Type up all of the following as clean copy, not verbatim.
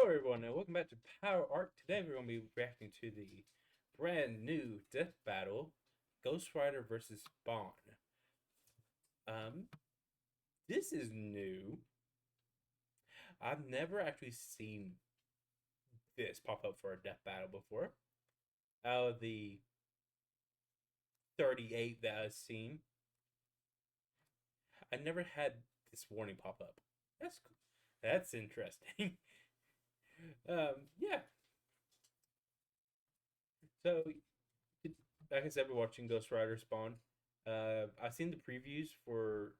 everyone, and welcome back to Power Arc. Today we're going to be reacting to the brand new Death Battle, Ghost Rider versus Spawn. Um, this is new. I've never actually seen this pop up for a Death Battle before. Out of the 38 that I've seen, I never had this warning pop up. That's cool. That's interesting. Yeah. So, like I said, we're watching Ghost Rider Spawn. I've seen the previews for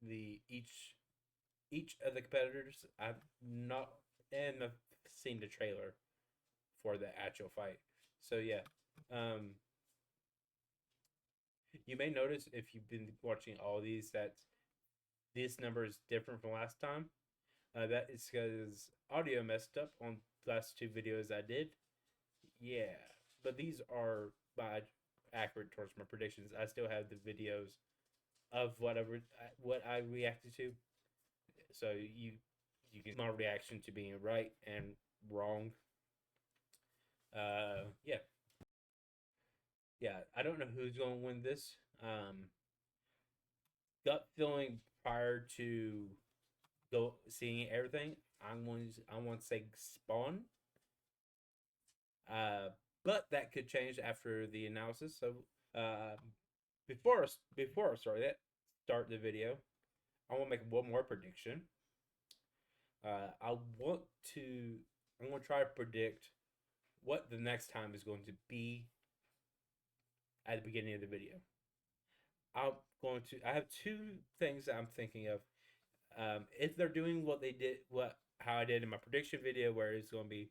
the each of the competitors. I've not and I've seen the trailer for the actual fight. So yeah, um, you may notice if you've been watching all these that this number is different from last time. That is because audio messed up on the last two videos I did. Yeah, but these are by accurate towards my predictions. I still have the videos of what I reacted to, so you can my reaction to being right and wrong. Yeah, yeah. I don't know who's going to win this. Gut feeling prior to go seeing everything, I want to say Spawn. Uh, but that could change after the analysis. So, uh, before I start the video, I want to make one more prediction. I want to I'm going to try to predict what the next time is going to be at the beginning of the video. I have two things that I'm thinking of. If they're doing what they did, how I did in my prediction video, where it's going to be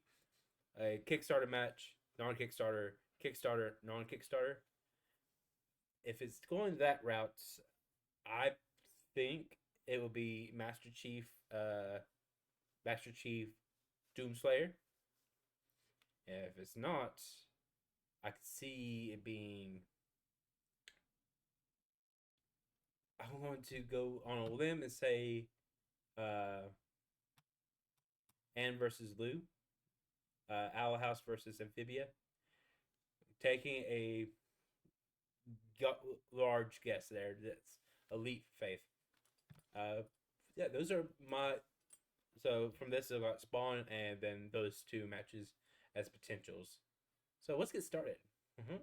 a Kickstarter match, non-Kickstarter, Kickstarter, non-Kickstarter. If it's going that route, I think it will be Master Chief, Doomslayer. If it's not, I could see it being. I'm going to go on a limb and say, Anne versus Lou, Owl House versus Amphibia. Taking a large guess there. That's a leap faith. Yeah, those are my. So from this, I got Spawn and then those two matches as potentials. So let's get started. Mm-hmm.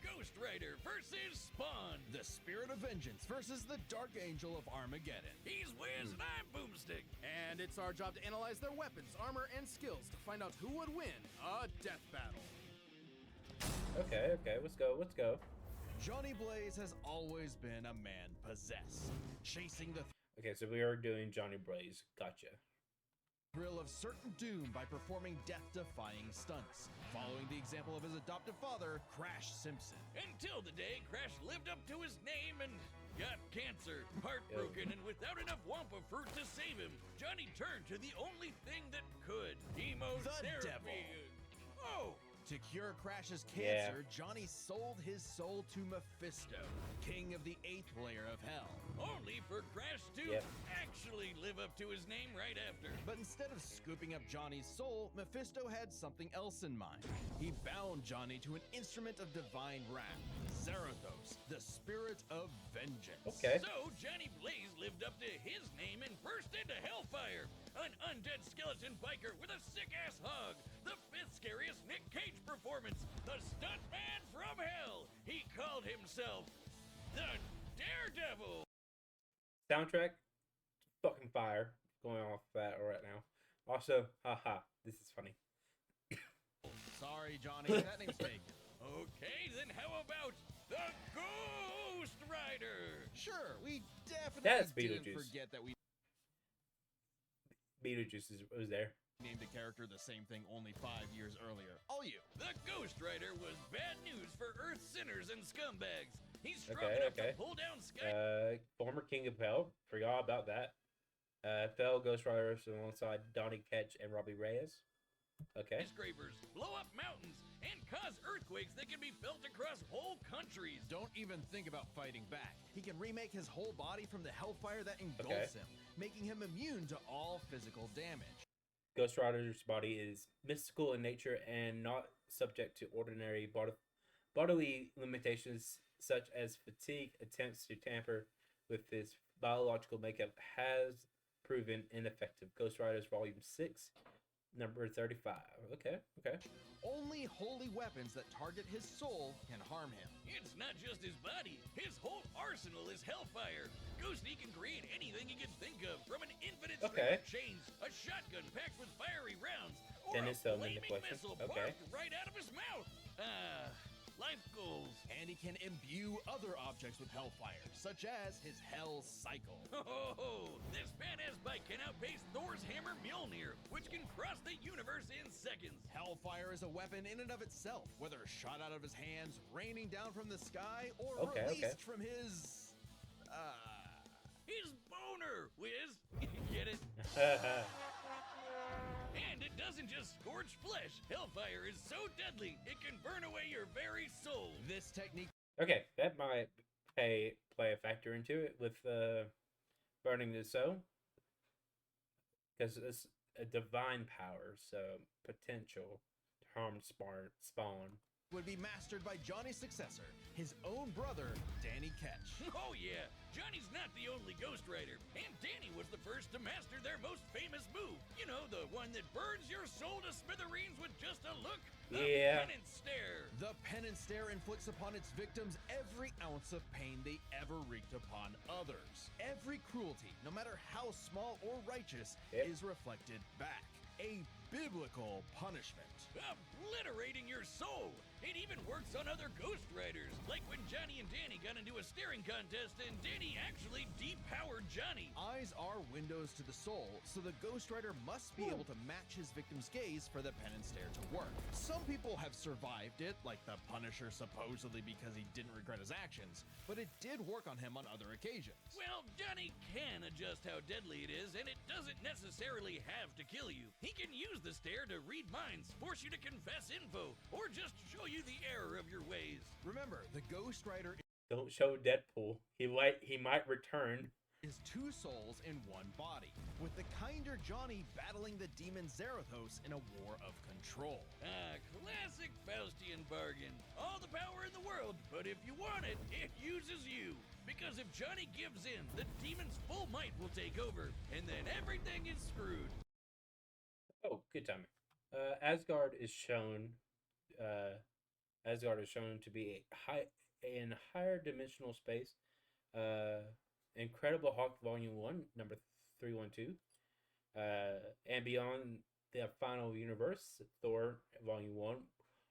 Ghost Rider versus Spawn. The Spirit of Vengeance versus the Dark Angel of Armageddon. He's Wiz and I'm Boomstick. And it's our job to analyze their weapons, armor, and skills to find out who would win a death battle. Okay, let's go. Johnny Blaze has always been a man possessed, chasing the Okay, so we are doing Johnny Blaze. Gotcha. thrill of certain doom by performing death-defying stunts, following the example of his adoptive father, Crash Simpson. Until the day Crash lived up to his name and got cancer, heartbroken, and without enough Wampa fruit to save him, Johnny turned to the only thing that could: chemotherapy. The devil. Oh! To cure Crash's cancer, Johnny sold his soul to Mephisto, king of the 8th layer of hell. Only for Crash to actually live up to his name right after. But instead of scooping up Johnny's soul, Mephisto had something else in mind. He bound Johnny to an instrument of divine wrath, Zarathos, the spirit of vengeance. Okay. So Johnny Blaze lived up to his name and burst into Hellfire, an undead skeleton biker with a sick-ass hug, the 5th scariest Nick Cage performance, the stuntman from hell. He called himself the Daredevil. Soundtrack, fucking fire. Going off that right now. Also, haha, this is funny. Sorry, Johnny, that name's taken. Okay, then how about the Ghost Rider? Sure, we definitely That's didn't Beetlejuice. forget that we Beetlejuice was there. named a character the same thing only 5 years earlier. All you. The Ghost Rider was bad news for Earth sinners and scumbags. He's strong Okay, enough okay. to pull down Sky. Former King of Hell. Forgot about that. Fellow Ghost Riders alongside Donnie Ketch and Robbie Reyes. Okay. Skyscrapers, blow up mountains, and cause earthquakes that can be felt across whole countries. centuries. Don't even think about fighting back. He can remake his whole body from the hellfire that engulfs him, making him immune to all physical damage. Ghost Rider's body is mystical in nature and not subject to ordinary bodily limitations such as fatigue. Attempts to tamper with his biological makeup has proven ineffective. Ghost Riders Volume 6, number 35. Okay. Only holy weapons that target his soul can harm him. It's not just his body. His whole arsenal is hellfire. Ghosty can create anything he can think of, from an infinite string of chains, a shotgun packed with fiery rounds, or Dennis, a so many flaming questions. missile Okay. barked right out of his mouth. Life goals. And he can imbue other objects with hellfire, such as his Hell Cycle. Oh, this badass bike can outpace Thor's hammer Mjolnir, which can cross the universe in seconds. Hellfire is a weapon in and of itself, whether shot out of his hands, raining down from the sky, or Okay. released from his... His boner, Wiz. Get it? And it doesn't just scorch flesh. Hellfire is so deadly, it can burn away your very soul. This technique Okay, that might play a factor into it with burning the soul, because it's a divine power, so potential to harm Spawn. would be mastered by Johnny's successor, his own brother, Danny Ketch. Oh yeah, Johnny's not the only Ghost Rider, and Danny was the first to master their most famous move. You know, the one that burns your soul to smithereens with just a look? The Yeah. Penance Stare. The penance stare inflicts upon its victims every ounce of pain they ever wreaked upon others. Every cruelty, no matter how small or righteous, Yep. is reflected back. A biblical punishment. Obliterating your soul. It even works on other Ghost Riders, like when Johnny and Danny got into a staring contest and Danny actually depowered Johnny. Eyes are windows to the soul, so the Ghost Rider must be able to match his victim's gaze for the penance stare to work. Some people have survived it, like the Punisher supposedly because he didn't regret his actions, but it did work on him on other occasions. Well, Johnny can adjust how deadly it is, and it doesn't necessarily have to kill you. He can use the stare to read minds, force you to confess info, or just show you the error of your ways. Remember, the Ghost Rider Don't show Deadpool. He might return. is two souls in one body, with the kinder Johnny battling the demon Zarathos in a war of control. Classic Faustian bargain. All the power in the world, but if you want it, it uses you. Because if Johnny gives in, the demon's full might will take over, and then everything is screwed. Oh, good timing. Asgard is shown. Asgard is shown to be in higher dimensional space. Incredible Hulk Volume 1, number 312. And beyond the final universe, Thor Volume 1,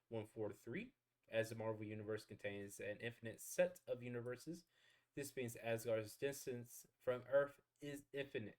143. As the Marvel Universe contains an infinite set of universes, this means Asgard's distance from Earth is infinite.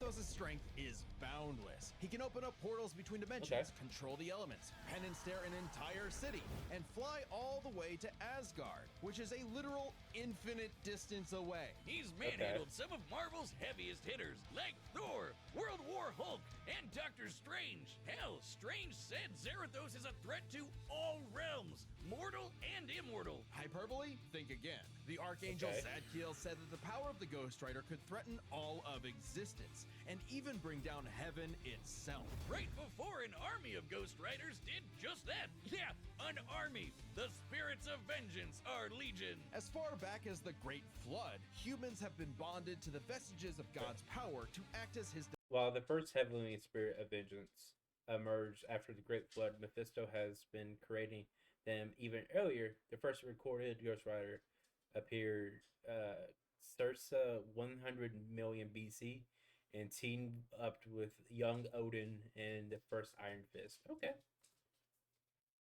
Zarathos' strength is boundless. He can open up portals between dimensions, control the elements, penance stare an entire city, and fly all the way to Asgard, which is a literal infinite distance away. He's manhandled some of Marvel's heaviest hitters, like Thor, World War Hulk, and Doctor Strange. Hell, Strange said Zarathos is a threat to all realms, mortal and immortal. Hyperbole? Think again. The Archangel Zadkiel said that the power of the Ghost Rider could threaten all of existence, and even bring down heaven itself. Right before an army of Ghost Riders did just that. Yeah, an army. The spirits of vengeance are legion. As far back as the Great Flood, humans have been bonded to the vestiges of God's power to act as his While the first heavenly spirit of vengeance emerged after the Great Flood, Mephisto has been creating them even earlier. The first recorded Ghost Rider appeared circa 100 million BC and teamed up with young Odin in the first Iron Fist. Okay.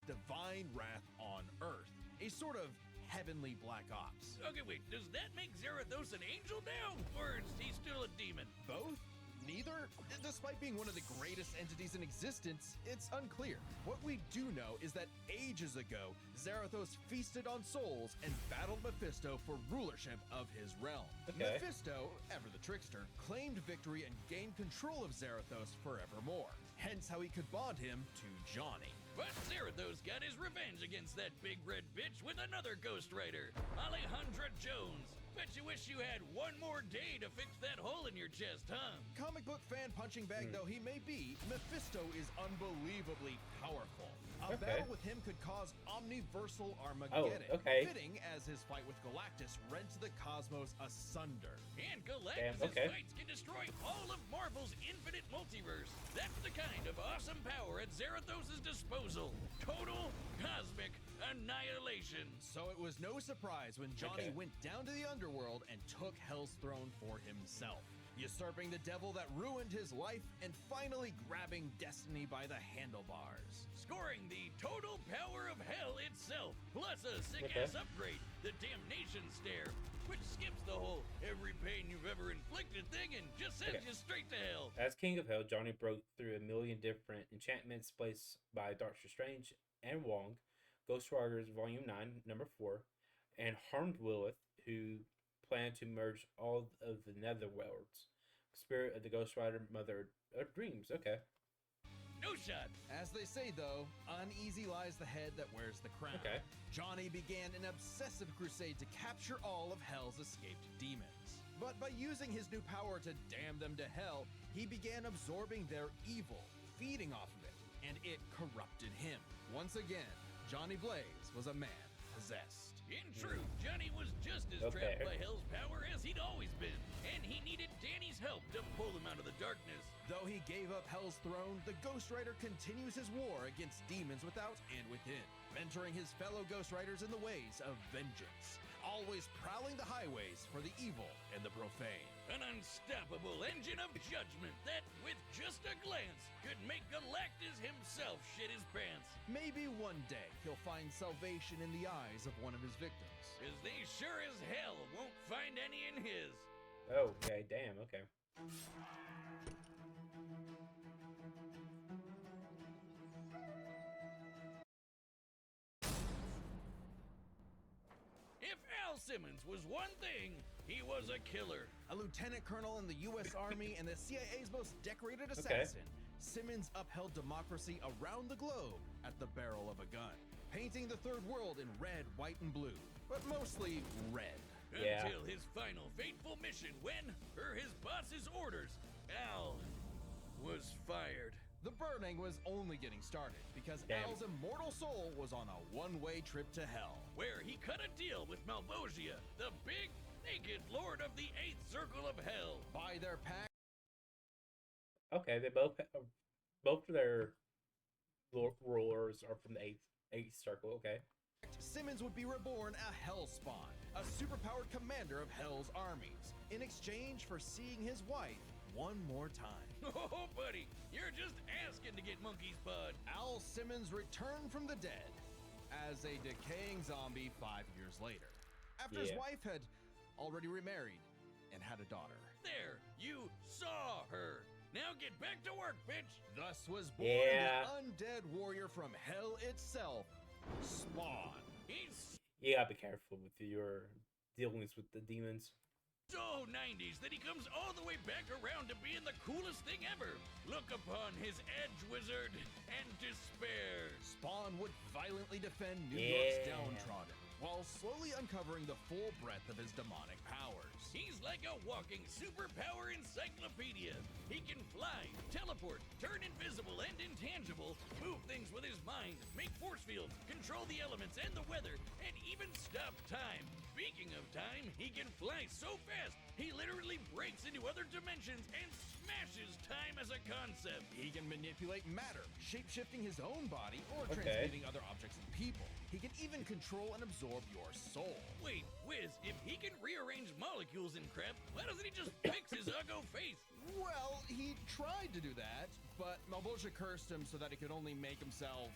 divine wrath on Earth, a sort of heavenly Black Ops. Okay, wait, does that make Zarathos an angel now? Or is he still a demon? Both? Neither? Despite being one of the greatest entities in existence, it's unclear. What we do know is that ages ago, Zarathos feasted on souls and battled Mephisto for rulership of his realm. Okay. Mephisto, ever the trickster, claimed victory and gained control of Zarathos forevermore. Hence how he could bond him to Johnny. But Zarathos got his revenge against that big red bitch with another Ghost Rider, Alejandra Jones. Bet you wish you had one more day to fix that hole in your chest, huh? Comic book fan punching bag though he may be, Mephisto is unbelievably powerful. A battle with him could cause omniversal Armageddon, fitting as his fight with Galactus rents the cosmos asunder. And Galactus' fights can destroy all of Marvel's infinite multiverse. That's the kind of awesome power at Zarathos' disposal. Total cosmic annihilation. So it was no surprise when Johnny went down to the underworld and took Hell's throne for himself, usurping the devil that ruined his life and finally grabbing destiny by the handlebars. Scoring the total power of hell itself, plus a sick-ass upgrade, the Damnation Stare, which skips the whole every pain you've ever inflicted thing and just sends you straight to hell. As King of Hell, Johnny broke through a million different enchantments placed by Doctor Strange and Wong, Ghost Riders Volume 9, Number 4, and harmed Lilith, who planned to merge all of the Netherworlds. Spirit of the Ghost Rider, Mother of Dreams. Okay. No shot. As they say, though, uneasy lies the head that wears the crown. Johnny began an obsessive crusade to capture all of Hell's escaped demons. But by using his new power to damn them to hell, he began absorbing their evil, feeding off of it, and it corrupted him. Once again, Johnny Blaze was a man possessed. In truth, Johnny was just as trapped by Hell's power as he'd always been, and he needed Danny's help to pull him out of the darkness. Though he gave up Hell's throne, the Ghost Rider continues his war against demons without and within, mentoring his fellow Ghost Riders in the ways of vengeance, always prowling the highways for the evil and the profane. An unstoppable engine of judgment that, with just a glance, could make Galactus himself shit his pants. Maybe one day he'll find salvation in the eyes of one of his victims. Cause they sure as hell won't find any in his. Okay, damn, okay. If Al Simmons was one thing, he was a killer. A lieutenant colonel in the U.S. Army and the CIA's most decorated assassin, Simmons upheld democracy around the globe at the barrel of a gun, painting the third world in red, white, and blue, but mostly red. Until his final fateful mission when, per his boss's orders, Al was fired. The burning was only getting started because Al's immortal soul was on a one-way trip to hell, where he cut a deal with Malvosia, the big, naked lord of the 8th Circle of Hell. By their pact. Okay, they both of their rulers are from the 8th Circle. Okay. Simmons would be reborn a Hellspawn, a superpowered commander of Hell's armies, in exchange for seeing his wife one more time. Oh, buddy, you're just asking to get monkey's bud. Al Simmons returned from the dead as a decaying zombie 5 years later, after his wife had already remarried and had a daughter. There, you saw her. Now get back to work, bitch. Thus was born the undead warrior from hell itself, Spawn. You gotta be careful with your dealings with the demons. So 90s that he comes all the way back around to being the coolest thing ever. Look upon his edge wizard and despair. Spawn would violently defend New York's downtrodden, while slowly uncovering the full breadth of his demonic powers. He's like a walking superpower encyclopedia. He can fly, teleport, turn invisible and intangible, move things with his mind, make force fields, control the elements and the weather, and even stop time. Speaking of time, he can fly so fast, he literally breaks into other dimensions and smashes time as a concept. He can manipulate matter, shape-shifting his own body or transmuting other objects and people. He can even control and absorb your soul. Wait, Wiz, if he can rearrange molecules and crap, why doesn't he just fix his uggo face? Well, he tried to do that, but Malvosia cursed him so that he could only make himself...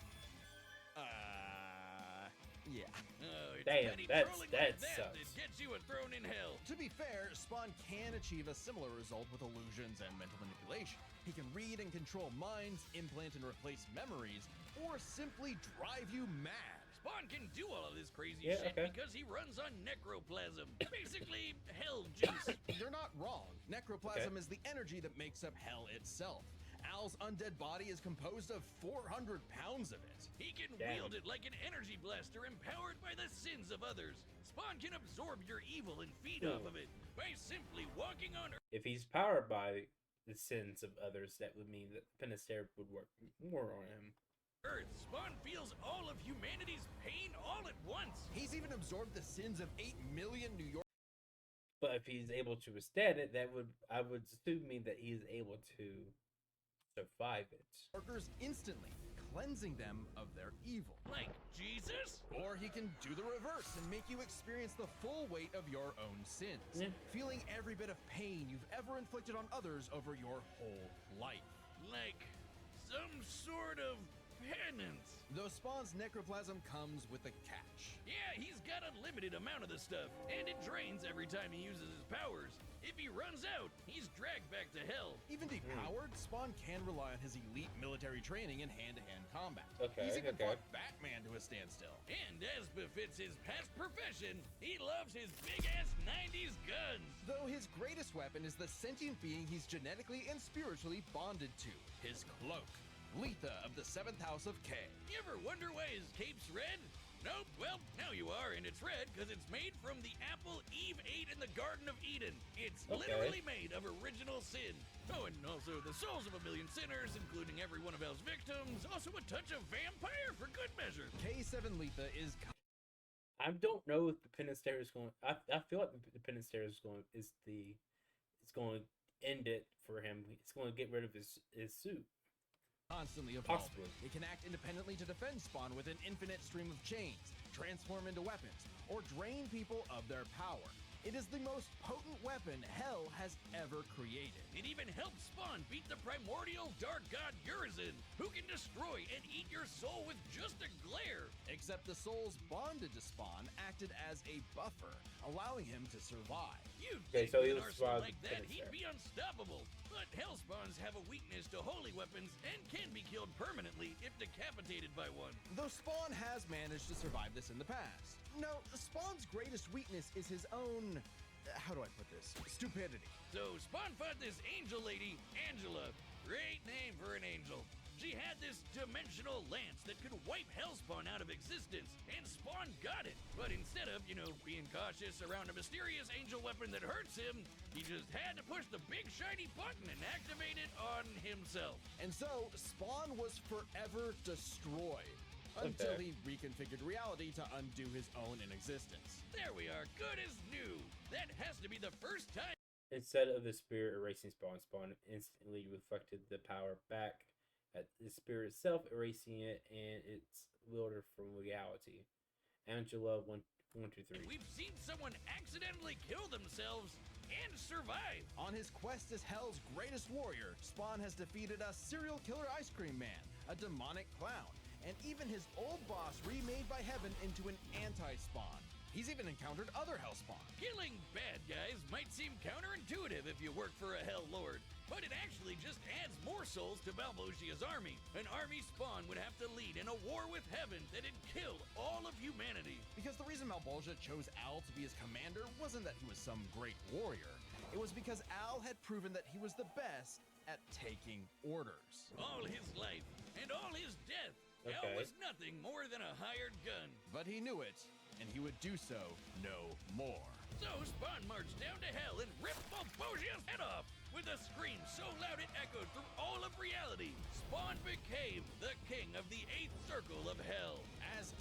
yeah. Oh, it's damn, that that gets you a thrown in hell. To be fair, Spawn can achieve a similar result with illusions and mental manipulation. He can read and control minds, implant and replace memories, or simply drive you mad. Spawn can do all of this crazy shit because he runs on necroplasm. Basically, hell juice. You're not wrong. Necroplasm is the energy that makes up hell itself. Al's undead body is composed of 400 pounds of it. He can Damn. wield it like an energy blaster empowered by the sins of others. Spawn can absorb your evil and feed off of it by simply walking on Earth. If he's powered by the sins of others, that would mean that Penister would work more on him. Spawn feels all of humanity's pain all at once. He's even absorbed the sins of 8 million New York. But if he's able to withstand it, I would assume mean that he is able to survive it. Workers instantly, cleansing them of their evil. Like Jesus? Or he can do the reverse and make you experience the full weight of your own sins, feeling every bit of pain you've ever inflicted on others over your whole life. Like some sort of penance. Though Spawn's necroplasm comes with a catch. Yeah, he's got unlimited amount of the stuff, and it drains every time he uses his powers. If he runs out, he's dragged back to hell. Even depowered, Spawn can rely on his elite military training in hand-to-hand combat. Okay, He's even okay. fought Batman to a standstill. And as befits his past profession, he loves his big-ass 90s guns. Though his greatest weapon is the sentient being he's genetically and spiritually bonded to, his cloak. Letha of the 7th House of K. You ever wonder why his cape's red? Nope, well, now you are, and it's red because it's made from the apple Eve ate in the Garden of Eden. It's literally made of original sin. Oh, and also the souls of a million sinners, including every one of Hell's victims. Also a touch of vampire for good measure. K7 Letha is... I don't know if the Penister is going. I feel like the Penister is going it's going to end it for him. It's going to get rid of his suit. Constantly evolving. Possibly. It can act independently to defend Spawn with an infinite stream of chains, transform into weapons, or drain people of their power. It is the most potent weapon Hell has ever created. It even helped Spawn beat the primordial dark god Urizen, who can destroy and eat your soul with just a glare. Except the souls bonded to Spawn acted as a buffer, allowing him to survive. You'd Okay, think so with he an was arsenal survived like the that, Penister. he'd be unstoppable. But Hellspawns have a weakness to holy weapons and can be killed permanently if decapitated by one. Though Spawn has managed to survive this in the past. No, Spawn's greatest weakness is his own... how do I put this? Stupidity. So Spawn fought this angel lady, Angela. Great name for an angel. She had this dimensional lance that could wipe Hellspawn out of existence, and Spawn got it. But instead of, being cautious around a mysterious angel weapon that hurts him, he just had to push the big shiny button and activate it on himself. And so, Spawn was forever destroyed. Until he reconfigured reality to undo his own inexistence. There we are, good as new. That has to be the first time. Instead of the spirit erasing Spawn instantly reflected the power back at the spirit itself, erasing it and its wielder from reality. Angela 123. We've seen someone accidentally kill themselves and survive. On his quest as Hell's greatest warrior, Spawn has defeated a serial killer ice cream man, a demonic clown, and even his old boss remade by Heaven into an anti-Spawn. He's even encountered other Hellspawn. Killing bad guys might seem counterintuitive if you work for a Hell Lord, but it actually just adds more souls to Malvosia's army. An army Spawn would have to lead in a war with Heaven that'd kill all of humanity. Because the reason Malvolgia chose Al to be his commander wasn't that he was some great warrior. It was because Al had proven that he was the best at taking orders. All his life and all his death, Al Okay. was nothing more than a hired gun. But he knew it, and he would do so no more. So Spawn marched down to Hell and ripped Malvosia's head off. With a scream so loud it echoed through all of reality, Spawn became the king of the 8th circle of Hell. As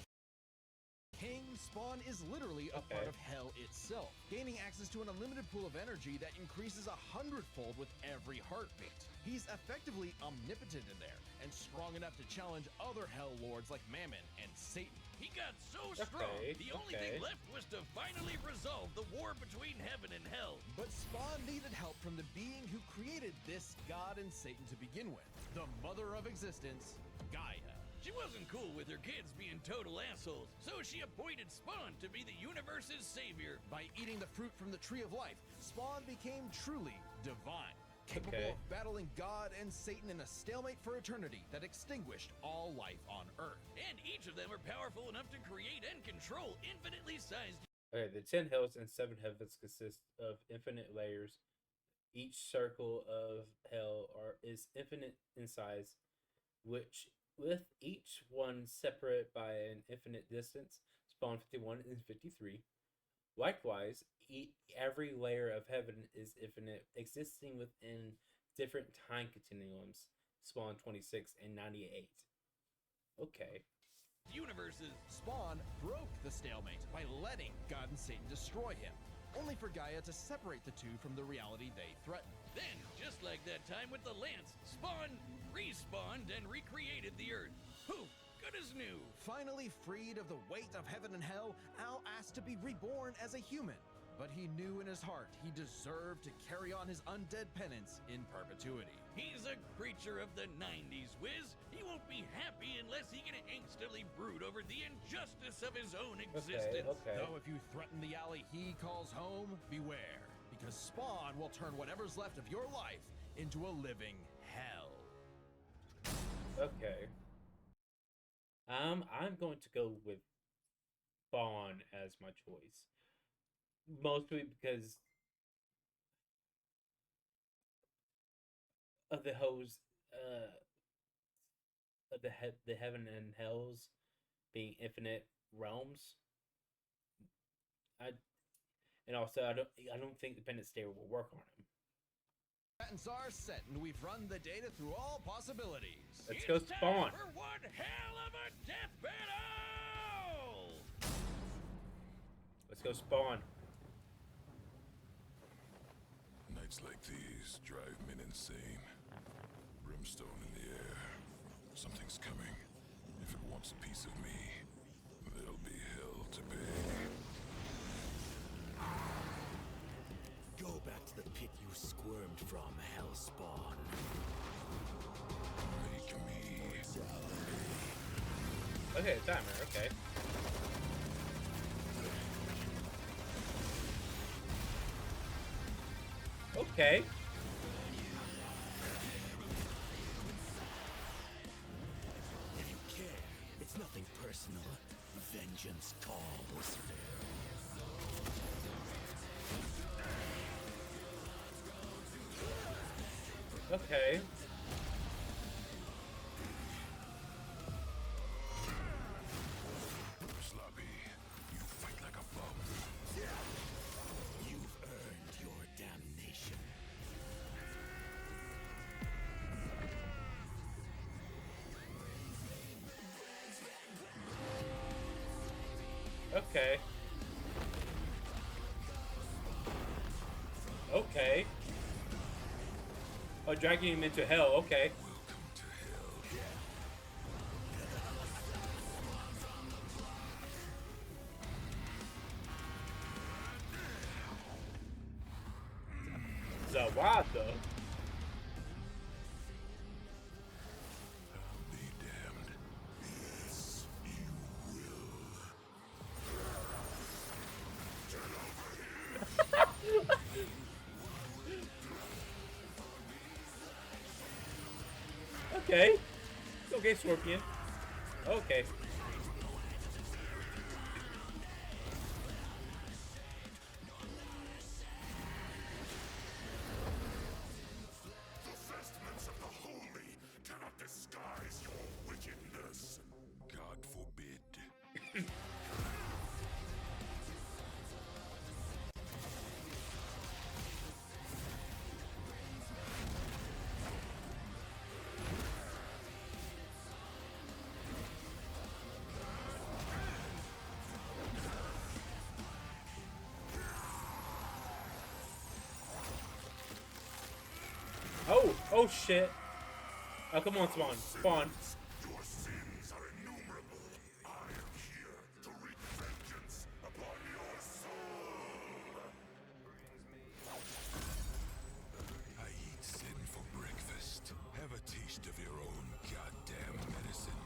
King, Spawn is literally a part of Hell itself, gaining access to an unlimited pool of energy that increases 100-fold with every heartbeat. He's effectively omnipotent in there, and strong enough to challenge other Hell Lords like Mammon and Satan. He got so strong, the only thing left was to finally resolve the war between Heaven and Hell. But Spawn needed help from the being who created this God and Satan to begin with, the mother of existence, Gaia. She wasn't cool with her kids being total assholes, so she appointed Spawn to be the universe's savior. By eating the fruit from the Tree of Life, Spawn became truly divine, capable of battling God and Satan in a stalemate for eternity that extinguished all life on Earth. And each of them are powerful enough to create and control infinitely sized. Okay, the 10 hells and 7 heavens consist of infinite layers Each circle of hell is infinite in size, which with each one separate by an infinite distance, spawn 51 and 53. Likewise, every layer of heaven is infinite, existing within different time continuums, spawn 26 and 98. Okay. Universes. Spawn broke the stalemate by letting God and Satan destroy him, only for Gaia to separate the two from the reality they threatened. Then, just like that time with the Lance, Spawn respawned and recreated the Earth. Poof, good as new. Finally freed of the weight of heaven and hell, Al asked to be reborn as a human. But he knew in his heart he deserved to carry on his undead penance in perpetuity. He's a creature of the 90s, Wiz. He won't be happy unless he can angstily brood over the injustice of his own existence. Okay. Though if you threaten the alley he calls home, beware, because Spawn will turn whatever's left of your life into a living hell. Okay. I'm going to go with Spawn as my choice. Mostly because of the hoes, of the heaven and hells being infinite realms. And also I don't think the Penance Stair will work on him. Patents are set, and we've run the data through all possibilities. Let's go It's Spawn. time for one hell of a death battle! Let's go Spawn. Nights like these drive men insane. Brimstone in the air. Something's coming. If it wants a piece of me, there'll be hell to pay. Go back to the pit you squirmed from, Hellspawn. Make me Okay, timer, okay. Okay. If you care, it's nothing personal. Vengeance calls. Okay. sloppy. You fight like a bum. You've earned your damnation. Okay. Okay. Oh, dragging him into hell, okay. Welcome to hell. Zawada. Be damned. Yes, you will. Okay. Okay, Scorpion. Okay. The vestments of the holy cannot disguise your wickedness. God forbid. Oh shit. Oh, come on, Spawn. Spawn. Your sins are innumerable. I am here to wreak vengeance upon your soul. I eat sin for breakfast. Have a taste of your own goddamn medicine.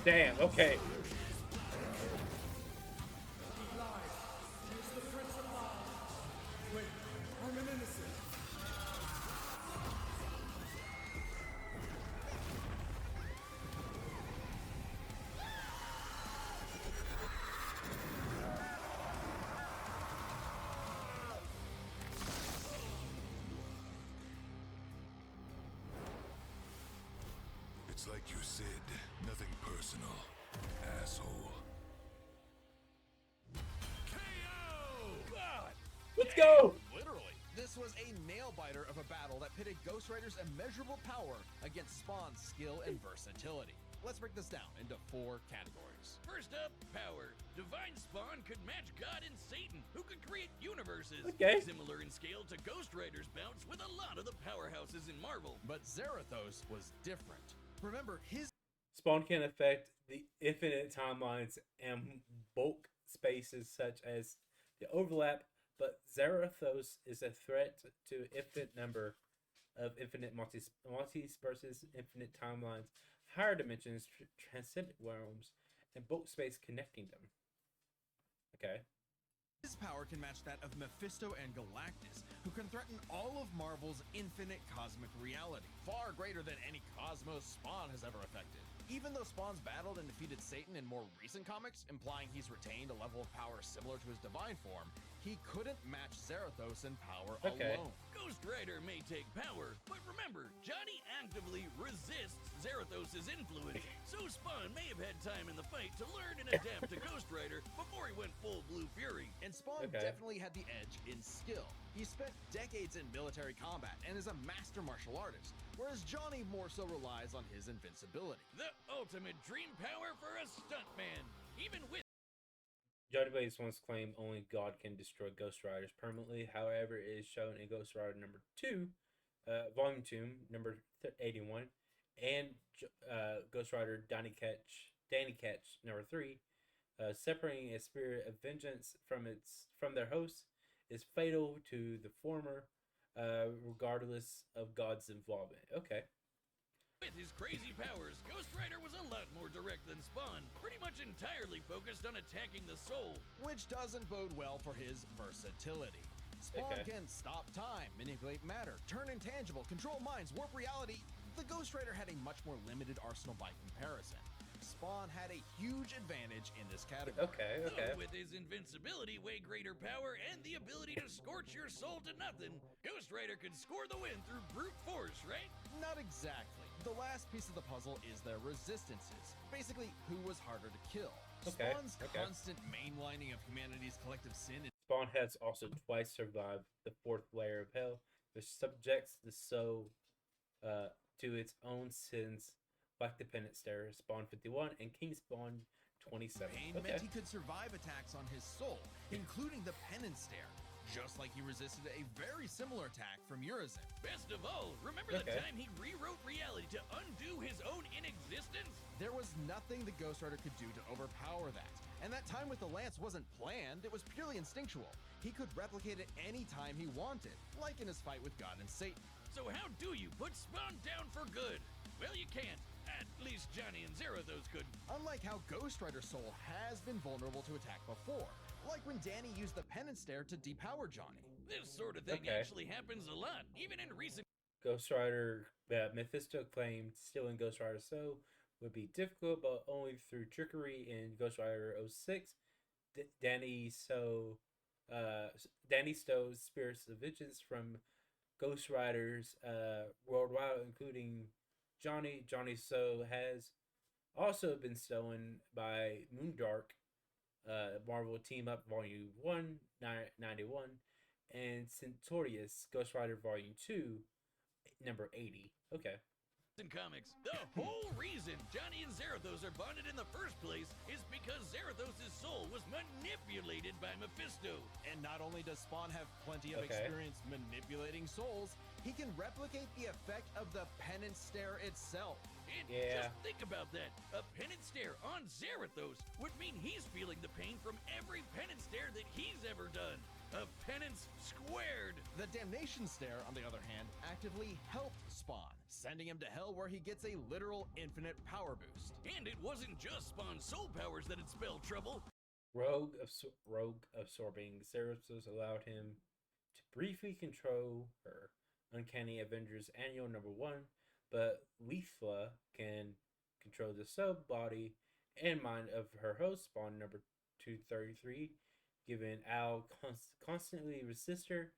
Damn, okay. It's like you said, nothing personal, asshole. KO! Let's go! Literally. This was a nail-biter of a battle that pitted Ghost Rider's immeasurable power against Spawn's skill and versatility. Let's break this down into 4 categories. First up, power. Divine Spawn could match God and Satan, who could create universes. Okay. Similar in scale to Ghost Rider's bouts with a lot of the powerhouses in Marvel. But Zarathos was different. Remember, his Spawn can affect the infinite timelines and bulk spaces such as the overlap, but Zarathos is a threat to infinite number of infinite multiverses, infinite timelines, higher dimensions, transcendent realms, and bulk space connecting them. Okay. His power can match that of Mephisto and Galactus, who can threaten all of Marvel's infinite cosmic reality, far greater than any cosmos Spawn has ever affected. Even though Spawn's battled and defeated Satan in more recent comics, implying he's retained a level of power similar to his divine form, he couldn't match Zarathos in power Okay. alone. Ghost Rider may take power, but remember, Johnny actively resists Zarathos' influence, so Spawn may have had time in the fight to learn and adapt to Ghost Rider before he went full Blue Fury. And Spawn Okay. definitely had the edge in skill. He spent decades in military combat and is a master martial artist, whereas Johnny more so relies on his invincibility. The ultimate dream power for a stuntman, even with Johnny Blaze once claimed only God can destroy Ghost Riders permanently. However, it is shown in Ghost Rider number 2, Volume 2, number 81, and Ghost Rider Danny Ketch number 3, separating a spirit of vengeance from their host is fatal to the former, regardless of God's involvement. Okay. With his crazy powers, Ghost Rider was a lot more direct than Spawn, pretty much entirely focused on attacking the soul. Which doesn't bode well for his versatility. Spawn Okay. can stop time, manipulate matter, turn intangible, control minds, warp reality. The Ghost Rider had a much more limited arsenal by comparison. Spawn had a huge advantage in this category. Okay. Though with his invincibility, way greater power, and the ability to scorch your soul to nothing, Ghost Rider could score the win through brute force, right? Not exactly. The last piece of the puzzle is their resistances. Basically, who was harder to kill. Okay, Spawn's okay. constant mainlining of humanity's collective sin Spawn has also twice survived the 4th layer of hell, which subjects the soul to its own sins, like the Penance Stare, Spawn 51, and King Spawn 27. pain Okay. meant he could survive attacks on his soul, including the Penance Stare, just like he resisted a very similar attack from Urizen. Best of all, remember the Okay. time he rewrote reality to undo his own inexistence? There was nothing the Ghost Rider could do to overpower that. And that time with the lance wasn't planned, it was purely instinctual. He could replicate it any time he wanted, like in his fight with God and Satan. So how do you put Spawn down for good? Well, you can't. At least Johnny and Zarathos could. Unlike how Ghost Rider's soul has been vulnerable to attack before, like when Danny used the Penance Stare to depower Johnny. This sort of thing Okay. actually happens a lot, even in recent Ghost Rider, Mephisto claimed stealing Ghost Rider's soul would be difficult, but only through trickery in Ghost Rider 06. Danny stole spirits of vengeance from Ghost Riders worldwide, including Johnny. Johnny's soul has also been stolen by Moondark, Marvel Team Up Volume 1, 91, and Centaurus, Ghost Rider Volume 2, number 80. Okay. comics. The whole reason Johnny and Zarathos are bonded in the first place is because Zarathos' soul was manipulated by Mephisto. And not only does Spawn have plenty of Okay. experience manipulating souls, he can replicate the effect of the Penance Stare itself. And Yeah. just think about that. A penance stare on Zarathos would mean he's feeling the pain from every penance stare that he's ever done. A penance squared. The Damnation Stare, on the other hand, actively helped Spawn, sending him to hell where he gets a literal infinite power boost. And it wasn't just Spawn's soul powers that had spelled trouble. Rogue absorbing Zarathos allowed him to briefly control her. Uncanny Avengers Annual number 1, but Lethla can control the soul, body, and mind of her host, Spawn number 233, giving Al constantly resist her.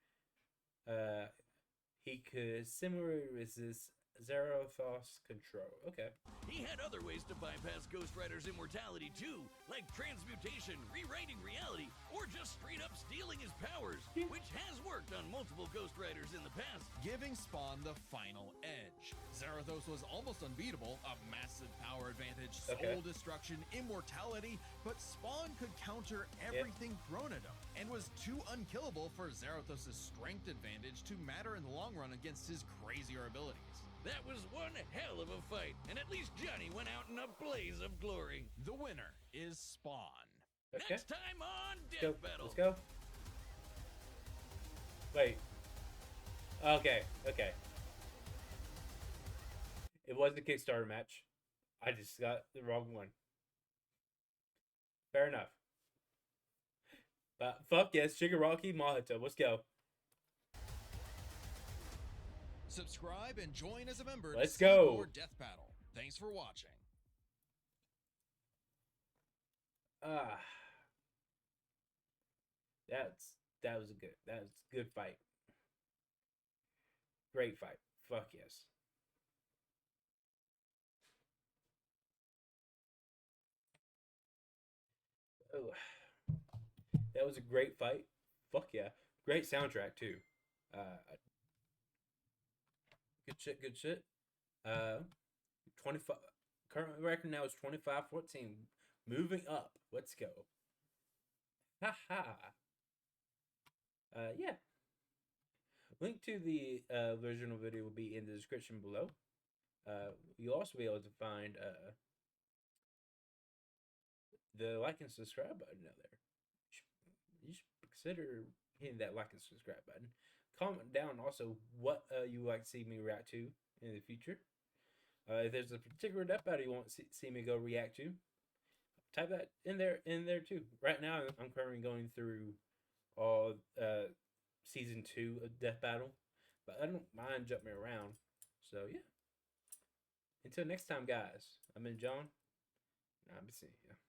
He could similarly resist Zarathos control. Okay. He had other ways to bypass Ghost Rider's immortality too, like transmutation, rewriting reality, or just straight up stealing his powers, which has worked on multiple Ghost Riders in the past. Giving Spawn the final edge. Zarathos was almost unbeatable, a massive power advantage, soul destruction, immortality, but Spawn could counter everything thrown at him, and was too unkillable for Zarathos' strength advantage to matter in the long run against his crazier abilities. That was one hell of a fight, and at least Johnny went out in a blaze of glory. The winner is Spawn. Okay. Next time on Let's Death go. Battle. Let's go. Wait. Okay. Okay. It was the Kickstarter match. I just got the wrong one. Fair enough. But fuck yes, Shigaraki Mahito. Let's go. Subscribe and join as a member Let's to see go. more Death Battle. Thanks for watching. That was a good fight. Great fight. Fuck yes. Oh, that was a great fight. Fuck yeah. Great soundtrack too. Good shit, good shit. 25 current record now is 25-14. Moving up. Let's go. Haha. Yeah. Link to the original video will be in the description below. You'll also be able to find the like and subscribe button out there. You should consider hitting that like and subscribe button. Comment down also what you would like to see me react to in the future. If there's a particular death battle you want to see me go react to, type that in there too. Right now, I'm currently going through all season 2 of Death Battle, but I don't mind jumping around. So yeah. Until next time, guys. I've been John. I'll be seeing you.